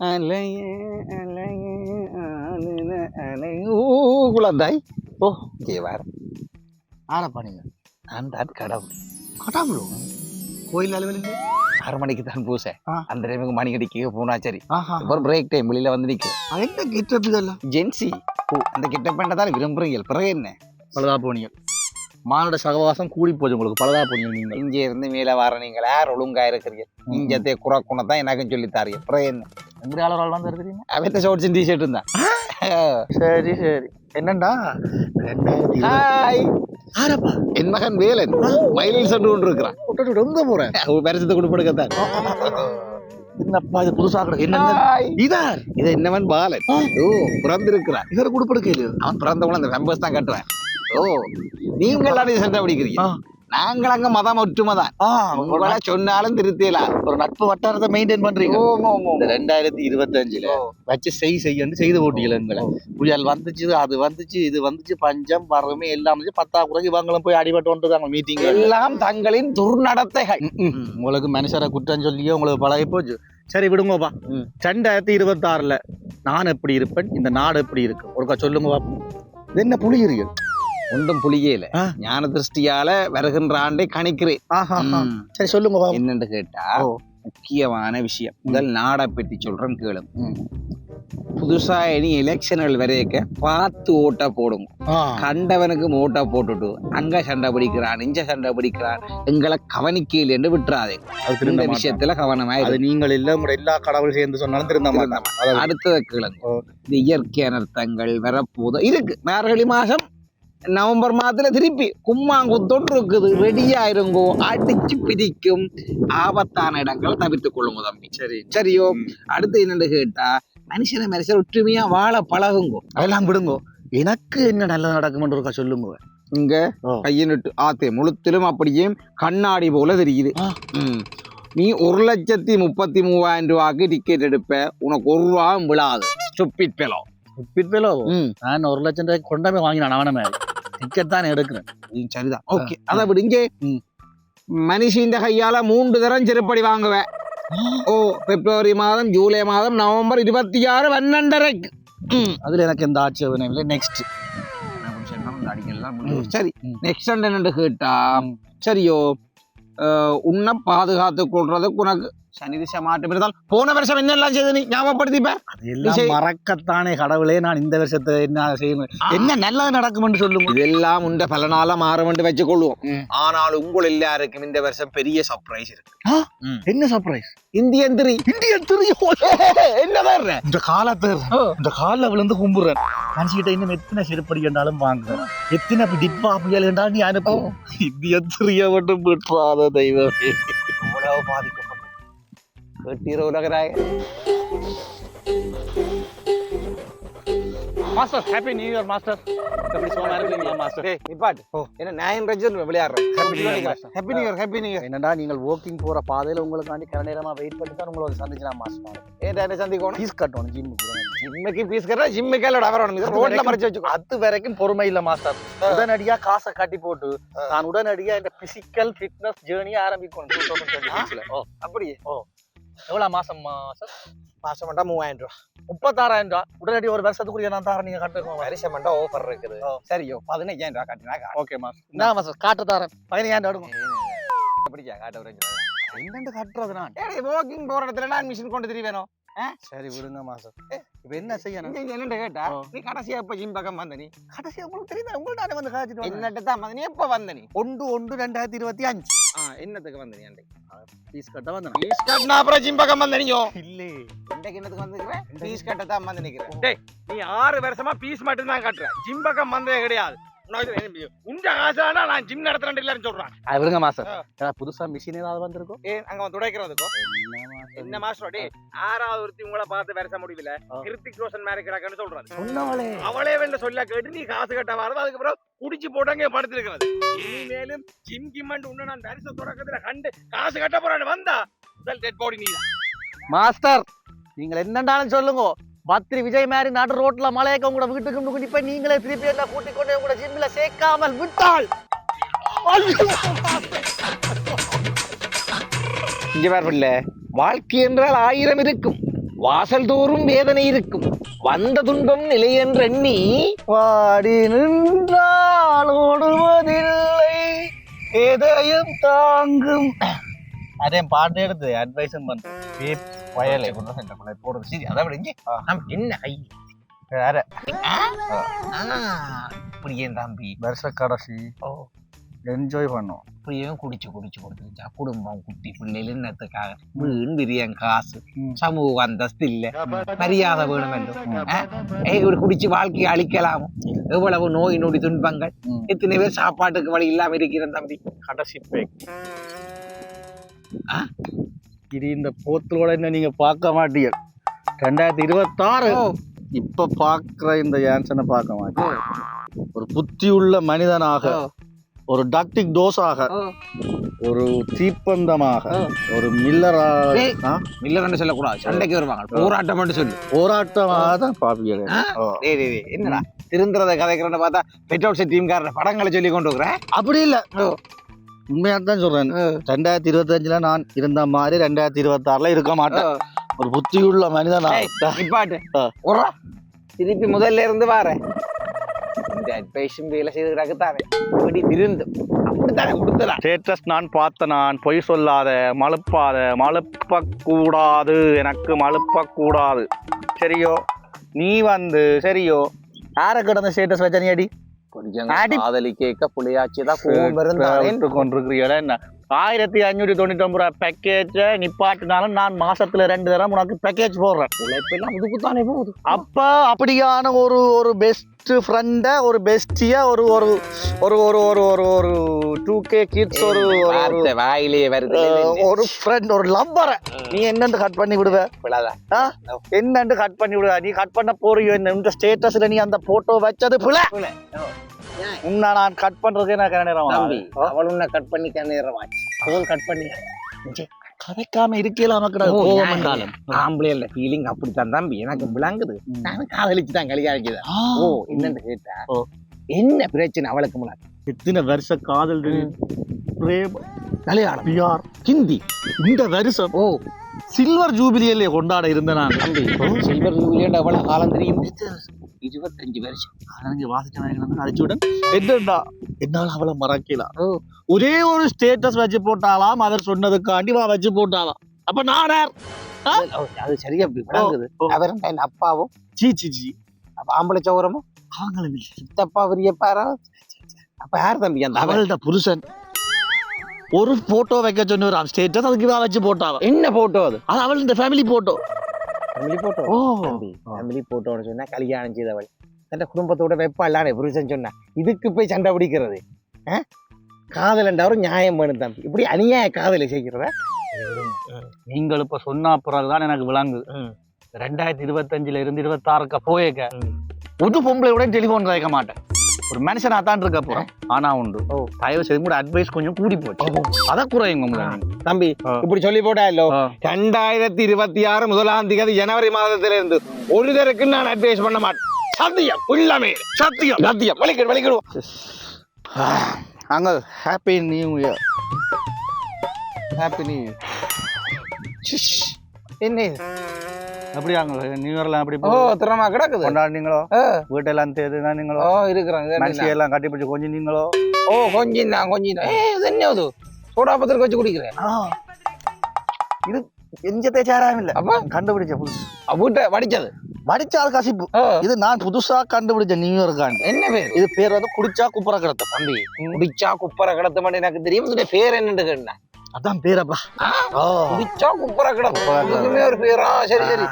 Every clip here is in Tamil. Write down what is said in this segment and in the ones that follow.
அலையே அலையே ஆளுன அலை குழந்தாய் ஓ கேவார் ஆனப்பா நீங்க நான் தான் கடவுள் கட்டாமலும் கோயில் அளவில் 6 மணிக்கு தான் பூசை ஆ. அந்த டைமுக்கு மணி கடிக்க போனா சரி ஆஹா அப்புறம் பிரேக் டைம் வெளியில வந்து நிற்கும் என்ன கிட்டப்புகள் ஜென்சி ஓ அந்த கிட்ட பண்ணதான் விரும்புறீங்க பிறகு என்ன பலதா போனீங்க மானோட சகவாசம் கூடி போச்சு உங்களுக்கு பலதா போனீங்க நீங்க இங்க இருந்து மேல வர நீங்கள் யார் ஒழுங்கா இருக்கிறீங்க இங்கத்தே குறக்குணத்தான் எனக்கும் சொல்லி தாரீங்க பிறகு என்ன எங்க ஆளர் வந்து இருக்கிறீங்க அவத்த ஷோர்ட்ஸ் டிஷர்ட் இருந்தான் சரி சரி என்னண்டா 2020 ஹாய் ஆரப்பா என் மகன் வேலன் மயிலில் சென்று கொண்டு இருக்கிறான் விட்டுட்டு எங்க போறேன் பரிசத்தை கொடுப்படுக்கத்தான் என்னப்பா இது புதுசா கிடக்கு என்ன இதார் இது என்னவன் பாலன் ஓ பிறந்திருக்கிறான் இவரை கொடுப்படுக்க இல்லையோ அவன் பிறந்தவன அந்த மெம்பர்ஸ் தான் கட்டுவேன் ஓ நீங்கள் அடி சண்டை பிடிக்கிறீங்க நாங்கள் அங்க மதம் ஒற்றுமைதான் உங்களை சொன்னாலும் திருத்தலாம் ஒரு நட்பு வட்டாரத்தை மெயின்டைன் பண்றீங்க இந்த 2025 வச்சு செய்யன்னு செய்து போட்டீங்களா புயல் வந்துச்சு அது வந்துச்சு இது வந்துச்சு பஞ்சம் வறுமை எல்லாம் வந்துச்சு 10 குறைக்கு இவங்களும் போய் அடிபட்டு வந்துட்டாங்க மீட்டிங் எல்லாம் தங்களின் துர்நடத்தைகள் உங்களுக்கு மனுஷரை குற்றம் சொல்லியோ உங்களுக்கு பழகி போச்சு சரி விடுங்கப்பா 2026 நான் எப்படி இருப்பேன் இந்த நாடு எப்படி இருக்கு ஒருக்கா சொல்லுங்க பாப்போம் இது என்ன புலிகிறீர்கள் ஒன்றும் புலியேல ஞான திருஷ்டியால வருகின்ற ஆண்டை கணிக்கிறேன் சரி சொல்லுங்க பாப்போம் என்னன்னு கேட்டா முக்கியமான விஷயம் முதல் நாடை பற்றி சொல்றேன் கேளு புதுசா இனி எலெக்ஷன்கள் வரைக்க பார்த்து ஓட்டா போடுங்க கண்டவனுக்கு ஓட்டா போட்டுட்டு அங்க சண்டை பிடிக்கிறான் இங்க சண்டை பிடிக்கிறான் எங்களை கவனிக்கையில் என்று விட்டுறாதே இந்த விஷயத்துல கவனமா அது நீங்கள் இல்ல உங்களோட எல்லா கடவுள் சேர்ந்து சொன்னாலும் திருந்த மாட்டாங்க அடுத்தது கேளுங்க இந்த இயற்கை அனர்த்தங்கள் வரப்போதும் இருக்கு மார்கழி மாசம் நவம்பர் மாதத்துல திருப்பி கும்மாங்குத்தொன்று இருக்குது ரெடியா இருங்கோ அடிச்சு பிடிக்கும் ஆபத்தான இடங்களை தவிர்த்து கொள்ளுங்க தம்பி சரி சரியோ அடுத்து என்னன்னு கேட்டா மனுஷன் ஒற்றுமையா வாழ பழகுங்கோ அதெல்லாம் விடுங்கோ எனக்கு என்ன நல்லது நடக்கும்னு இருக்கா சொல்லுங்க இங்க கையினிட்டு ஆத்தே முழுத்திலும் அப்படியே கண்ணாடி போல தெரியுது நீ 1,33,000 ரூபாய்க்கு டிக்கெட் எடுப்ப உனக்கு 1 ரூபாயும் விழாது ஸ்டூபிட் ஃபெலோ நான் 1,00,000 ரூபாய்க்கு கொண்டாமே வாங்கினான் அவன மேல டிக்கெட் தான் எடுக்கிறேன் சரிதான் ஓகே அதை விடுங்க மனுஷின் கையால 3 தரம் செருப்படி வாங்குவேன் ஓ பிப்ரவரி மாதம் ஜூலை மாதம் நவம்பர் 26 12:30 அதுல எனக்கு எந்த ஆட்சேபனையும் இல்லை நெக்ஸ்ட் சரி நெக்ஸ்ட் என்னன்னு கேட்டா சரியோ உன்னை பாதுகாத்து கொள்றதுக்கு உனக்கு சனி திசை மாற்றம் இருந்தால் போன வருஷம் என்னெல்லாம் செய்து நீ ஞாபகப்படுத்திப்ப மறக்கத்தானே கடவுளே நான் இந்த வருஷத்தை என்ன செய்யணும் என்ன நல்லது நடக்கும்னு சொல்லுங்க இதெல்லாம் உண்ட பலனால மாறும் என்று வச்சுக் கொள்வோம் ஆனால் உங்கள் எல்லாருக்கும் இந்த வருஷம் பெரிய சர்ப்ரைஸ் இருக்கு என்ன சர்ப்ரைஸ் இந்தியன் திரி என்னதான் இந்த கால விழுந்து கும்புறேன் மனுஷிட்ட இன்னும் எத்தனை செருப்படி கண்டாலும் வாங்குறேன் எத்தனை டிப்பா புயல் கண்டாலும் நீ அனுப்புவோம் இந்தியன் திரிய மட்டும் விட்டுறாத தெய்வமே அவ்வளவு பாதிக்கப்பட்ட கேட்டீர உலகராய master happy new year master எப்படி சோமா இருக்கீங்களா மாஸ்டர் நிப்பாட் என்ன நான் ரஜன் விளையாடுறேன் ஹேப்பி நியூ இயர் என்னடா நீங்கள் வாக்கிங் போற பாதையில உங்களுக்காண்டி கர நேரமா வெயிட் பண்ணி தான் உங்களை சந்திச்சலாம் மாஸ்டர் ஏன்டா சந்திக்கணும் ஃபீஸ் கட்டணும் ஜிம்முக்கு ஃபீஸ் கட்டா ஜிம்முக்கு எல்லாம் வரணும் இது ரோட்ல மறைச்சு வச்சுக்கோ அது வரைக்கும் பொறுமை இல்ல மாஸ்டர் உடனடியா காசை கட்டி போட்டு நான் உடனடியா இந்த பிசிக்கல் ஃபிட்னஸ் ஜேர்னியை ஆரம்பிக்கணும் 2026 அப்படியே எவ்வளவு மாசம் மாஸ்டர் மாசம் மட்டும் 3000 ரூபாய் 36,000 ரூபாய் உடனடி ஒரு வருஷத்துக்குரிய நான் தரேன் நீங்க கட்டுங்க வருஷம் மட்டும் ஆஃபர் இருக்குது சரியோ 15,000 ரூபாய் கட்டினா ஓகே மாஸ்டர் என்ன மாஸ்டர் காட்டு தரேன் 15,000 எடுங்க அப்படியா காட்ட ஒரு என்னண்டு கட்டுறது நான் வாக்கிங் போற இடத்துல நான் மிஷின் கொண்டு திரிவேணும் சரி விடுங்க மாஸ்டர் இப்ப என்ன செய்யணும் என்னன்னு கேட்டா நீ கடைசியா எப்ப ஜிம் பக்கம் வந்த நீ கடைசியா உங்களுக்கு தெரியுதா உங்கள்ட்ட வந்து காய்ச்சிட்டு என்னட்டு தான் வந்த நீ எப்ப வந்த நீ 1/1/2025 என்னத்துக்கு வந்த நீ அன்றைக்கு ஃபீஸ் கட்ட வந்த ஃபீஸ் கட்டினா அப்புறம் ஜிம் பக்கம் வந்த நீயோ இல்லே இன்றைக்கு என்னத்துக்கு வந்துக்கிறேன் ஃபீஸ் கட்ட தான் வந்து நிக்கிறேன் டேய் நீ 6 வருஷமா ஃபீஸ் மட்டும் தான் கட்டுற ஜிம் பக்கம் வந்தே கிடையாது உண்ட காசானா நான் ஜிம் நடத்துறேன் இல்லன்னு சொல்றேன் விடுங்க மாஸ்டர் புதுசா மிஷின் ஏதாவது வந்திருக்கும் அங்க வந்து துடைக்கிறதுக்கோ என்ன மாஸ்டர் டே 6வது ஒருத்தி உங்களை பார்த்து வருஷ முடியல கிருத்திக் ரோஷன் மாதிரி கிடக்குன்னு சொல்றாரு அவளே வேண்ட சொல்ல கேட்டு நீ காசு கட்ட வரது அதுக்கப்புறம் குடிச்சு போட்டாங்க படுத்திருக்கிறது இனிமேலும் ஜிம் கிம்மண்டு உன்ன நான் வருஷ தொடக்கத்துல கண்டு காசு கட்ட போறான்னு வந்தா முதல் டெட் பாடி நீ மாஸ்டர் நீங்கள் என்னண்டாலும் சொல்லுங்க பத்ரி விஜய் மாதிரி நாட்டு ரோட்ல மலையக்க உங்களோட வீட்டுக்கு குடிப்ப நீங்களே திருப்பி என்ன கூட்டிக் கொண்டு உங்களோட ஜிம்ல சேர்க்காமல் விட்டால் இங்க வரல வாழ்க்கை என்றால் 1000 இருக்கும் வாசல் தோறும் வேதனை இருக்கும், வந்த துன்பம் நிலை என்று எண்ணி வாடி நின்றால் ஓடுவதில்லை எதையும் தாங்கும். அதே பாட்டு எடுத்து அட்வைஸும் பண்றேன். வயலை போடுறது சரி. அதை விட நம்ம என்ன கை வேற இப்படியே தம்பி வருஷ கடைசி என்ஜாய் பண்ணோம். இப்படியே குடிச்சு கொடுத்துருச்சா குடும்பம் குட்டி பிள்ளைகள் என்னத்துக்காக வீண் பிரியம் காசு சமூக அந்தஸ்து இல்ல மரியாதை வேணும் என்று குடிச்சு வாழ்க்கையை அழிக்கலாம். எவ்வளவு நோய் நொடி துன்பங்கள், எத்தனை பேர் சாப்பாட்டுக்கு வழி இல்லாம இருக்கிறேன் தம்பி. கடைசி பேக் இது இந்த போத்தலோட என்ன நீங்க பார்க்க மாட்டீங்க. 2026 இப்ப பாக்குற இந்த யான்சனை பார்க்க மாட்டீங்க. ஒரு புத்தி உள்ள மனிதனாக, ஒரு டாக்டிக் டோஸாக, ஒரு தீப்பந்தமாக, ஒரு மில்லர் சொல்லக்கூடாது, சண்டைக்கு வருவாங்க, போராட்டம் மட்டும் சொல்லு. போராட்டமாக தான் பாப்பீங்க. என்னடா திருந்துறத கதைக்கிறத பார்த்தா பெட்ரோல் டீம்காரர் படங்களை சொல்லி கொண்டு இருக்கிறேன். அப்படி இல்ல, உண்மையாதான் சொல்றேன். 2025 நான் இருந்த மாதிரி 2026 இருக்க மாட்டேன். ஒரு புத்தியுள்ள மனிதனா திருப்பி முதல்ல இருந்து வாரேன். இந்த அட்வைஸும் வேலை செய்து தானே இப்படி திருந்து அப்படித்தானே கொடுத்ததா ஸ்டேட்டஸ் நான் பார்த்த. நான் பொய் சொல்லாத, மழுப்ப கூடாது, எனக்கு மழுப்ப கூடாது. சரியோ? நீ சரியோ யார கிடந்த ஸ்டேட்டஸ் வச்ச நீ அடி காதலி கேட்க புள்ளையாச்சுதான் கொண்டிருக்கிறீங்களா என்ன? 1599 பேக்கேஜ நிப்பாட்டினாலும் நான் மாசத்துல 2 தடவை உனக்கு பேக்கேஜ் போடுறேன். இதுக்குத்தானே போகுது. அப்ப அப்படியான ஒரு பெஸ்ட் ஃப்ரெண்ட, ஒரு பெஸ்டிய, ஒரு ஒரு ஒரு ஒரு ஒரு ஒரு ஒரு 2K கிட்ஸ், ஒரு வாயிலேயே வருது ஒரு ஃப்ரெண்ட், ஒரு லவ்வரை நீ என்னன்னு கட் பண்ணி விடுவ? என்னன்னு கட் பண்ணி விடுவ? நீ கட் பண்ண போறியோ என்ன? இந்த ஸ்டேட்டஸ்ல நீ அந்த போட்டோ வச்சது புல உன்னை நான் கட் பண்றதுக்கு நான் நேரம் அவள் உன்னை கட் பண்ணி நேரம் கட் பண்ணி கதைக்காம இருக்கலாம். ஆம்பளை இல்ல ஃபீலிங் அப்படித்தான் தம்பி எனக்கு விளங்குது. நானும் காதலிச்சுதான் கல்யாணிக்குது. என்னன்னு கேட்டா என்ன பிரச்சனை அவளுக்கு முன்னாடி? எத்தனை வருஷ காதல், கல்யாணம், பிஆர், ஹிந்தி. இந்த வருஷம் சில்வர் ஜூபிலியிலே கொண்டாட இருந்த நான் தம்பி. சில்வர் ஜூபிலியா அவ்வளவு காலம் தெரியும்? 25 வருஷம் அடிச்சுடன் என்னடா என்னால அவளை மறக்கலாம். ஒரே ஒரு ஸ்டேட்டஸ் வச்சு போட்டாலாம், அவர் சொன்னதுக்காண்டி வச்சு போட்டாலாம். அப்ப நான் அது சரியா விளங்குது. அவரும் என் அப்பாவும் சீச்சி அப்ப ஆம்பளை சௌரமும் அவங்களும் சித்தப்பா பெரியப்பாரா? அப்ப யார் தம்பி அந்த அவள்கிட்ட புருஷன் ஒரு போட்டோ வைக்க சொன்ன ஒரு ஸ்டேட்டஸ் அதுக்கு வச்சு போட்டாவா? என்ன போட்டோ அது? அது அவள் இந்த ஃபேமிலி போட்டோ. ஃபேமிலி போட்டோன்னு சொன்னா கல்யாணம் செய்தவள் தன் குடும்பத்தோட வெப்பாளானே புருஷன் சொன்னா இதுக்கு போய் சண்டை பிடிக்கிறது காதல் என்றவரும் நியாயம் வேணும் தம்பி. இப்படி அநியாய காதலை செய்கிறத நீங்கள் இப்ப சொன்ன பிறகுதான் எனக்கு விளங்கு. 2025 இருந்து 26 போயக்க ஒரு பொம்பளையோட டெலிபோன் கேட்க மாட்டேன். ஒரு மனுஷனா தான் இருக்க போறேன். ஆனா உண்டு தயவு செய்து கூட அட்வைஸ் கொஞ்சம் கூடி போச்சு. அத குறையுங்க தம்பி. இப்படி சொல்லி போட்டா இல்லோ 2026 முதலாம் தேதி ஜனவரி மாதத்துல இருந்து ஒருதருக்கு நான் அட்வைஸ் பண்ண மாட்டேன். சத்தியம் உள்ளமே சத்தியம் சத்தியம். வலிக்கிடுவோம். அங்க happy new year. Happy new year. என்ன அப்படியாங்க நியூ இயர்லாம் அப்படி திறமா கிடக்குது கொண்டாடுனீங்களோ? வீட்டெல்லாம் தேதுனா நீங்களோ? இருக்கிறாங்க மனுஷியெல்லாம் கட்டி பிடிச்சி கொஞ்சம் நீங்களோ? கொஞ்சம் என்ன சோடா பத்திரிக்கை வச்சு குடிக்கிறேன். இது எஞ்சத்தை சேராம இல்ல. அப்ப கண்டுபிடிச்ச வீட்டை வடிச்சது வடிச்சால் கசிப்பு. இது நான் புதுசா கண்டுபிடிச்ச நியூ இயர்கான். என்ன பேர்? இது பேர் வந்து குடிச்சா குப்பரை கிடத்த. தம்பி குடிச்சா குப்பரை கிடத்த மட்டும் எனக்கு தெரியும். இதோட பேர் என்னன்னு கேட்டேன். அதான் பேரப்பா. குடிச்சா குப்பரை கிடத்த ஒரு பேரா? சரி சரி.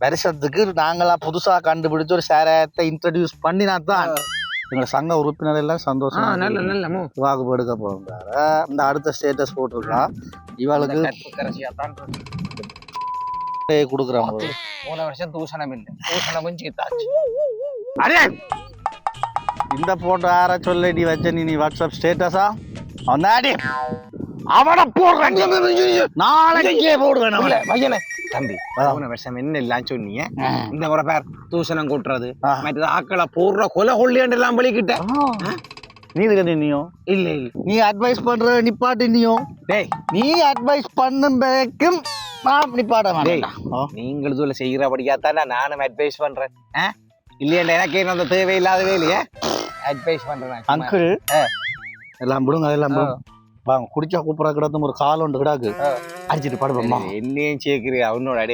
வருஷத்துக்கு நாங்களா புதுசா கண்டுபிடிச்ச ஒரு சேரத்தை இன்ட்ரோடியூஸ் பண்ணினா தான் எங்க சங்க உறுப்பினர் எல்லாம் சந்தோஷம். நல்ல வாக்கு எடுக்க போறோம். இந்த அடுத்த ஸ்டேட்டஸ் போட்டிருக்கான். இவளுக்கு கொடுக்குறான். போன வருஷம் தூசணம் இல்லை, தூசணமும் சீத்தாச்சு. இந்த போட்டோ யார சொல்ல நீ வச்ச? நீ வாட்ஸ்அப் ஸ்டேட்டஸா? அவனாடி அவனை போடுறேன், நாளைக்கே போடுவேன். தம்பி போன வருஷம் என்ன இல்லான்னு சொன்னீங்க. இந்த முறை பேர் தூசணம் கூட்டுறது, மற்றது ஆக்களை போடுற கொலை கொள்ளையாண்டு எல்லாம் பலிக்கிட்ட. நீ நியோ இல்ல இல்ல நீ அட்வைஸ் பண்ற நிப்பாட்டு நியோ. டேய் நீ அட்வைஸ் பண்ணும் பேக்கும் நான் நிப்பாட டேய், மாட்டேன் நீங்கள் சொல்ல செய்யறபடியாத்தானே நானும் அட்வைஸ் பண்றேன் இல்லையா எனக்கு என்ன அந்த தேவையில்லாத வேலையே அட்வைஸ் பண்றேன் அங்கிள் எல்லாம் விடுங்க அதெல்லாம் விடுங்க. வாங்க குடிச்சா கூப்பிடா கிடத்தும் ஒரு கால் ஒன்று கிடாக்கு அடிச்சிட்டு படுப்போம்மா என்னையும் சேர்க்கிறியா அவனோட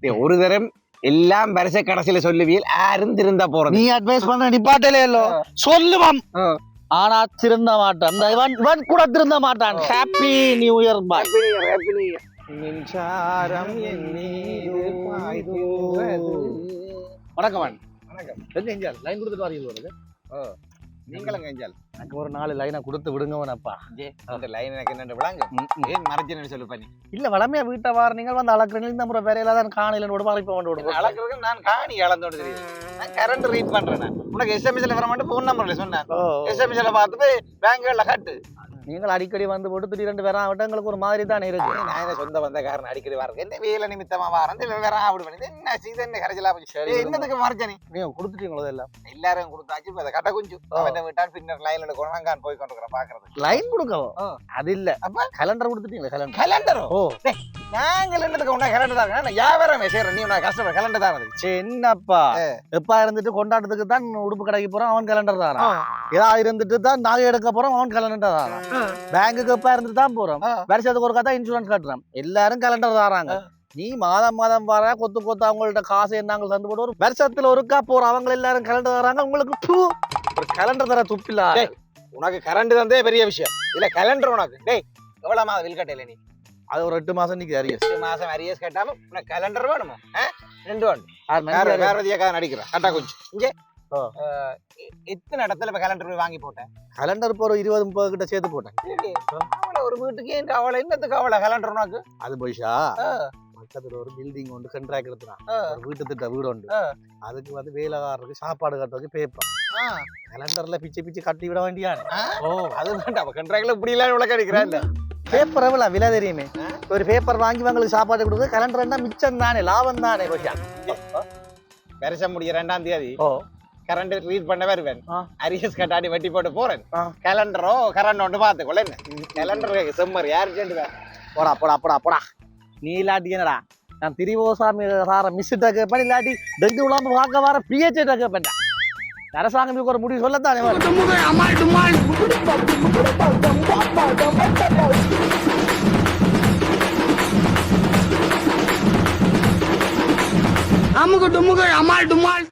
டே ஒரு தரம் எல்லாம் வருஷ கடைசியில சொல்லுவியல் யாரும் திருந்தா போறது நீ அட்வைஸ் பண்ண நிப்பாட்டலே இல்லோ சொல்லுவான் ஆனா திருந்த மாட்டான் இந்த இவன் கூட திருந்த மாட்டான் ஹாப்பி நியூ இயர் பாய் மின்சாரம் என் மீது பாய்கிறது. வணக்கம் வணக்கம். எங்க எஞ்சால் லைன் கொடுத்துட்டு வரீங்க நீங்களும் கஞ்சால் எனக்கு ஒரு 4 லைனை கொடுத்து விடுங்கவனப்பா அந்த லைன் எனக்கு என்ன விளாங்க ஏன் மறைச்சு சொல்லு பண்ணி இல்ல வளமையா வீட்டை வார நீங்கள் வந்து அளக்குறீங்க இந்த முறை வேறையில தான் காணையில விட மாதிரி போக விடுவோம் அளக்குறதுக்கு நான் காணி இழந்தோடு தெரியும் நான் கரண்ட் ரீட் பண்றேன் நான் உனக்கு எஸ்எம்எஸ்ல வர மாட்டேன் ஃபோன் நம்பர்ல சொன்னேன் எஸ்எம்எஸ்ல பார்த்துட்டு பேங்க்ல கட்டு நீங்கள் அடிக்கடி வந்து போட்டு திடீரெண்டு வேற எங்களுக்கு ஒரு மாதிரி தானே இருக்கு நான் என்ன சொந்த வந்த காரணம் அடிக்கடி வரது என்ன வேலை நிமித்தமா வரேன் இல்ல வேற ஆவிடு பண்ணி என்ன சீசன் கரைச்சலா போச்சு சரி என்னதுக்கு மறைச்ச நீ நீங்க கொடுத்துட்டீங்களோ எல்லாம் எல்லாரும் கொடுத்தாச்சு இப்ப அதை கட்ட குஞ்சு அவன் விட்டான் பின்னர் லைன்ல கொண்டாங்கான் போய் கொண்டிருக்கிறேன் பாக்குறது லைன் கொடுக்கவோ அது இல்ல அப்ப கலண்டர் கொடுத்துட்டீங்களா கலண்டர் கலண்டரோ ஓ நாங்கள் என்னதுக்கு உண்டா கலண்டர் தான் நான் வியாபாரம் செய்யறேன் நீ நான் கஷ்டப்பட கலண்டர் தான் அது என்னப்பா எப்பா இருந்துட்டு கொண்டாட்டத்துக்கு தான் உடுப்பு கடைக்கு போறான் அவன் கலண்டர் தாரான் ஏதாவது இருந்துட்டு தான் நகை எடுக்க போறோம் அவன் கலண்டர் தாரான் பேங்குக்கு எப்பா இருந்துட்டு தான் போறோம் வருஷத்துக்கு ஒரு கதை இன்சூரன்ஸ் கட்டுறான் எல்லாரும் கலண்டர் தாராங்க நீ மாதம் வர கொத்து கொத்து அவங்கள்ட்ட காசு என்னங்க தந்து போட்டு ஒரு வருஷத்துல ஒருக்கா போற அவங்க எல்லாரும் கலண்டர் தராங்க உங்களுக்கு ஒரு கலண்டர் தர துப்பில்ல உனக்கு கரண்ட் தந்தே பெரிய விஷயம் இல்ல கலண்டர் உனக்கு டேய் எவ்வளவு மாதம் வில் கட்டல நீ அது ஒரு 8 மாசம் நிக்கு அரியஸ் 8 மாசம் அரியஸ் கட்டாம உனக்கு கலண்டர் வேணுமா 2 வேற வேற நடிக்கிறேன் கட்டா கொஞ்சம் இங்க எத்தனை இடத்துல இப்ப கலண்டர் போய் வாங்கி போட்டேன் கலண்டர் இப்போ ஒரு 20-30 கிட்ட சேர்த்து போட்டேன் அவளை ஒரு வீட்டுக்கு ஏன் அவளை என்னத்துக்கு அவளை கலண்டர் உனக்கு அது போய்ஷா பக்கத்துல ஒரு பில்டிங் ஒன்று கண்ட்ராக்ட் எடுத்துறான் ஒரு வீட்டு திட்ட வீடு உண்டு அதுக்கு வந்து வேலைக்காரருக்கு சாப்பாடு கட்டுறதுக்கு பேப்பர் கலண்டர்ல பிச்சு பிச்சு கட்டி விட வேண்டியானே அது வேண்டாம் கண்ட்ராக்ட்ல இப்படி எல்லாம் உலக அடிக்கிறா இல்ல பேப்பர் எவ்வளவு விலை தெரியுமே ஒரு பேப்பர் வாங்கி உங்களுக்கு சாப்பாடு கொடுக்குறது கலண்டர் மிச்சம் தானே லாபம் தானே வருஷம் முடிய 2ஆம் தேதி கரண்ட் ரீட் பண்ண வருவேன் அரியஸ் கட்டாடி வெட்டி போட்டு போறேன் கலண்டரோ கரண்ட் ஒன்று பார்த்துக்கொள்ள என்ன கலண்டர் செம்மர் யாரு போடா போடா போடா போடா நீ இல்லாட்டி என்னடா நான் திரிவோசாமி சார மிஸ்ஸிட்ட கேட்பேன் இல்லாட்டி டெங்கு விழாம பார்க்க வர பிஹெச்ட கேட்பேன் அரசாங்கம் ஒரு முடிவு சொல்லத்தானே அமுக டுமுக அமால் டுமால்